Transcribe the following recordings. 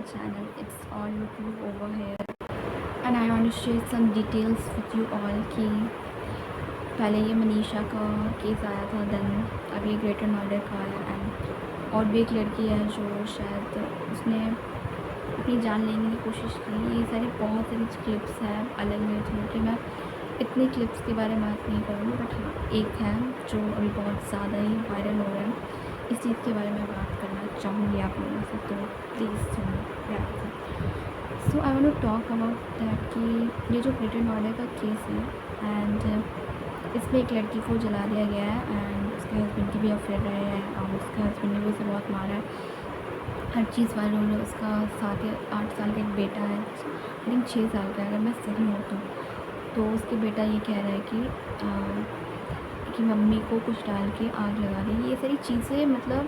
channel. It's all YouTube over here, and I want to share some details with you all. कि पहले ये मनीषा का case आया था, देन अब ये ग्रेटर नोएडा का आया, एंड और भी एक लड़की है जो शायद उसने अपनी जान लेने की कोशिश की। ये सारी बहुत सारी क्लिप्स हैं अलग अलग के। मैं इतनी क्लिप्स के बारे में बात नहीं करूँगी, बट हाँ एक है जो अभी बहुत ज़्यादा ही वायरल हो रहा है। इस चीज़ के बारे में बात करना चाहूँगी आप लोगों से, तो प्लीज़ सुनो। So I want to talk about that कि ये जो ग्रेटर नोएडा का केस है, एंड इसमें एक लड़की को जला दिया गया है, एंड उसके हस्बैंड की भी अफेयर रहे हैं, और उसके हस्बैंड ने भी उसे बहुत मारा है। हर चीज़ वाले लोग, उसका 7 या 8 साल का एक बेटा है, आई थिंक 6 साल का, अगर मैं सही हूँ तो उसके बेटा ये कह रहा है कि मम्मी को कुछ डाल के आग लगा दी। ये सारी चीज़ें मतलब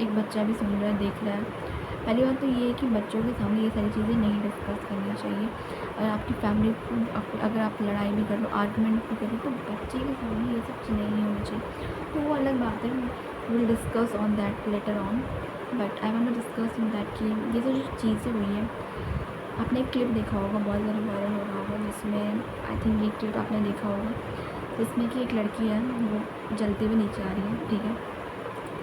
एक बच्चा भी सुन रहा है, देख रहा है। पहली बात तो ये है कि बच्चों के सामने ये सारी चीज़ें नहीं डिस्कस करनी चाहिए। और आपकी फैमिली अगर आप लड़ाई भी कर लो, आर्गूमेंट भी करो, तो बच्चे के सामने ये सब चीज़ नहीं होनी चाहिए। तो वो अलग बात है, will discuss on that later on, but I want to discuss on that कि ये जो चीज़ें हुई हैं। आपने एक क्लिप देखा होगा, बहुत ज़्यादा वायरल हो रहा होगा, जिसमें आई थिंक ये क्लिप आपने देखा होगा, जिसमें कि एक लड़की है वो जलते हुए नीचे आ रही है, ठीक है।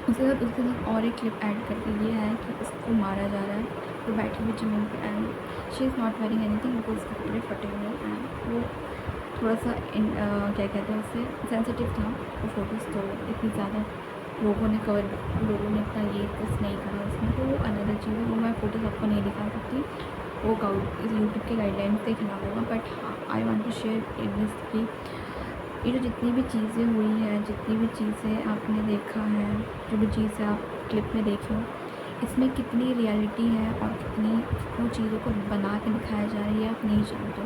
उसके साथ और एक क्लिप ऐड करके ये है कि उसको मारा जा रहा है, वो बैठी हुई ज़मीन पे, and she is not wearing anything, because उसके कपड़े फटे हुए हैं, एंड वो थोड़ा सा क्या कहते हैं उससे सेंसिटिव था वो फ़ोटोज़। तो इतनी ज़्यादा लोगों ने इतना ये कुछ नहीं करा उसमें, तो वो अनदर चीज़ है, वो मैं फ़ोटोज़ आपको नहीं दिखा सकती, वो यूट्यूब के गाइडलाइंस के खिलाफ होगा। बट हाँ, I want to share in this कि ये जो जितनी भी चीज़ें हुई हैं, जितनी भी चीज़ें आपने देखा है, जो भी चीज़ें आप क्लिप में देखे हो, इसमें कितनी रियलिटी है और कितनी वो चीज़ों को बना के दिखाया जा रही है, आप नहीं जानते।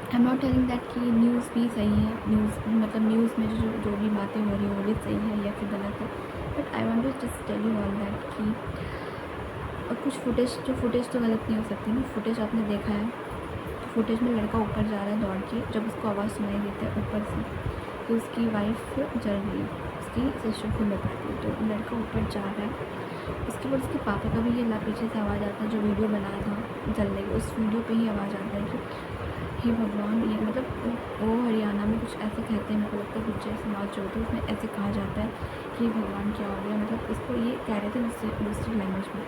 I am not telling that कि न्यूज़ भी सही है, न्यूज़ में जो भी बातें हो रही है वो भी सही है या फिर गलत है, but I want to just tell you all that कि कुछ फुटेज तो गलत नहीं हो सकती ना। फुटेज आपने देखा है, तो फुटेज में लड़का ऊपर जा रहा है दौड़ के, जब उसको आवाज़ सुनाई देती है ऊपर से, तो उसकी वाइफ जल रही है, उसकी सिस्टर को बताती है, तो लड़का ऊपर जा रहा है। उसके बाद उसके पापा का भी ये पीछे से आवाज़ आता है, जो वीडियो बनाया था जलने की, उस वीडियो पे ही आवाज़ आता है कि हे भगवान। ये मतलब वो हरियाणा में कुछ ऐसे कहते हैं, मेरे को लगता है गुज्जर समाज जो होता है उसमें ऐसे कहा जाता है कि भगवान क्या हो गया, मतलब इसको ये कह रहे थे दूसरी लैंग्वेज में।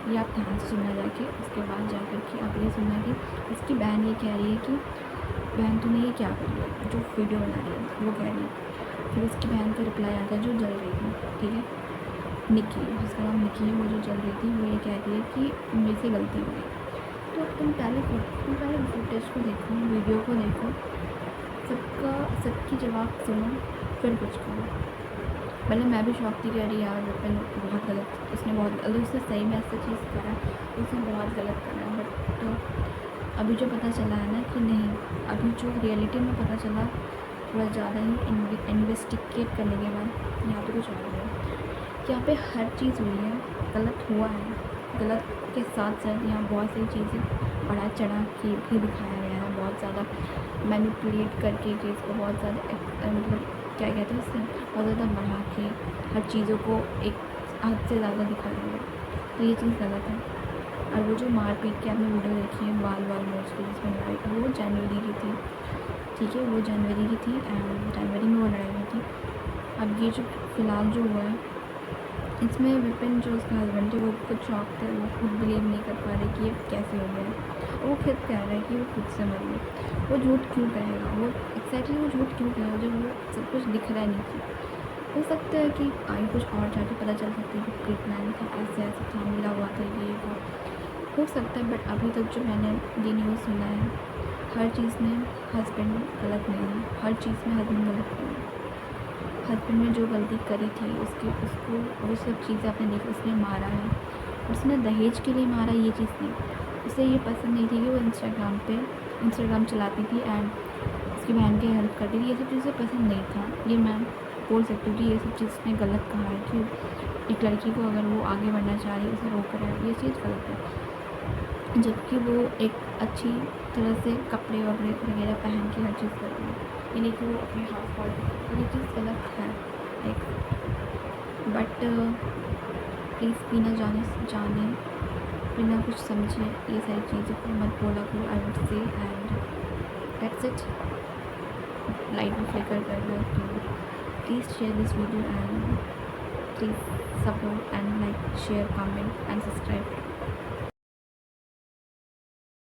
ये आप ध्यान से सुनना जाके, उसके बाद जा कर के आप ये सुनना कि उसकी बहन ये कह रही है कि बहन तूने ये क्या कर लिया, जो वीडियो बना रही है वो कह रही है। फिर उसकी बहन का रिप्लाई आता है जो जल रही थी, ठीक है, निक्की, जिसका नाम निक्की है, वो जो जल रही थी, वो ये कह रही है कि मेरे से गलती हो गई। तो तुम पहले फुटेज को देखो, वीडियो को देखो, सबकी जवाब सुनो, फिर कुछ करो। पहले मैं भी शौक थी कि अरे यार विपिन बहुत गलत, उसने सही में ऐसा चीज़ करा, उसने बहुत गलत करा। बट अभी जो पता चला है ना कि नहीं, अभी जो रियलिटी में पता चला, थोड़ा ज़्यादा ही इन्वेस्टिगेट करने के बाद यहाँ पे कुछ और है। यहाँ पे हर चीज़ हुई है, गलत हुआ है, गलत के साथ साथ यहाँ बहुत सारी चीज़ें बढ़ा चढ़ा के भी दिखाया गया है, बहुत ज़्यादा मैनिपुलेट करके केस को बहुत ज़्यादा क्या कहते हैं उससे बहुत ज़्यादा बढ़ा के हर चीज़ों को एक हद से ज़्यादा दिखा दिया, तो ये चीज़ गलत है। और वो जो मारपीट की आपने वीडियो देखी है, बाल मोस्टली जिसमें लड़ाई, वो जनवरी की थी, ठीक है, वो जनवरी की थी, एंड जनवरी में वो लड़ाई हुई थी। अब ये जो फ़िलहाल जो हुआ है, इसमें विपिन जो उसका हस्बैंड थे, वो खुद शॉक थे, वो खुद बिलीव नहीं कर पा रहे कि ये कैसे हो गया। वो खुद कह रहा है कि वो खुद से मर गया। वो झूठ क्यों कहेगा, वो एक्जैक्टली वो झूठ क्यों कहेगा जब वो सब कुछ दिख रहा नहीं था। हो सकता है कि आगे कुछ और जाके पता चल सकता है कि ट्रीटमेंट था, ऐसे ऐसे था, मिला हुआ था, ये था, हो सकता है। बट अभी तक जो मैंने ये न्यूज़ सुना है, हर चीज़ में हस्बैंड गलत नहीं है, हर चीज़ में हस्बैंड गलत नहीं है। हस्बैंड ने जो गलती करी थी उसको वो सब चीज़ें आपने देखी, उसने मारा है, उसने दहेज के लिए मारा, ये चीज़ नहीं। उसे ये पसंद नहीं थी कि वो इंस्टाग्राम चलाती थी एंड उसकी बहन की हेल्प करती थी, ये सब चीज़ें पसंद नहीं था। ये मैं बोल सकती हूँ कि ये सब चीज़ उसने गलत कहा है कि एक लड़की को अगर वो आगे बढ़ना चाह रही है, उसे रोक रहा है, ये चीज़ गलत है। जबकि वो एक अच्छी तरह से कपड़े वगैरह पहन के हर चीज़ कर रही है, ये नहीं कि वो अपने हाथ फाड़, ये चीज़ गलत है। बट प्लीज़ भी ना जाने बिना कुछ समझे ये सारी चीज़ों को मत बोला करो, I would say. And that's it. Light में फ्लिकर कर रहे हो तो please share this video and please support and like, share, comment and subscribe.